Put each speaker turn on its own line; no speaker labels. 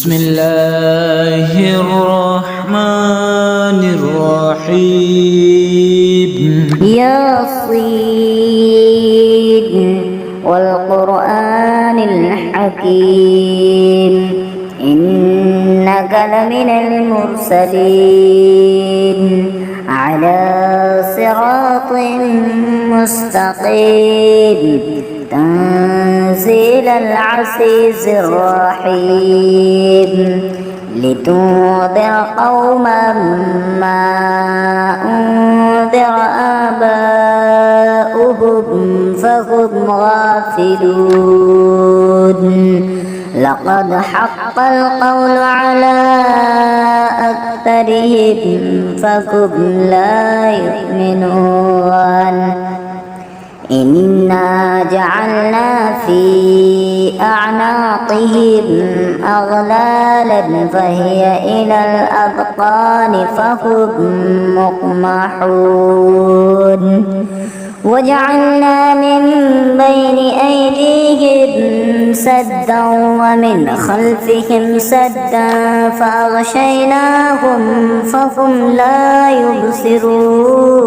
بسم الله الرحمن الرحيم
ياسين والقرآن الحكيم إنك لمن المرسلين على صراط مستقيم تنزيل العزيز الرحيم لتنذر قوما ما أنذر آباؤهم فهم غافلون لقد حق القول على أكثرهم فهم لا يؤمنون إنا جعلنا في أعناقهم أغلالا فهي إلى الأذقان فهم مقمحون وجعلنا من بين أيديهم سدا ومن خلفهم سدا فأغشيناهم فهم لا يبصرون.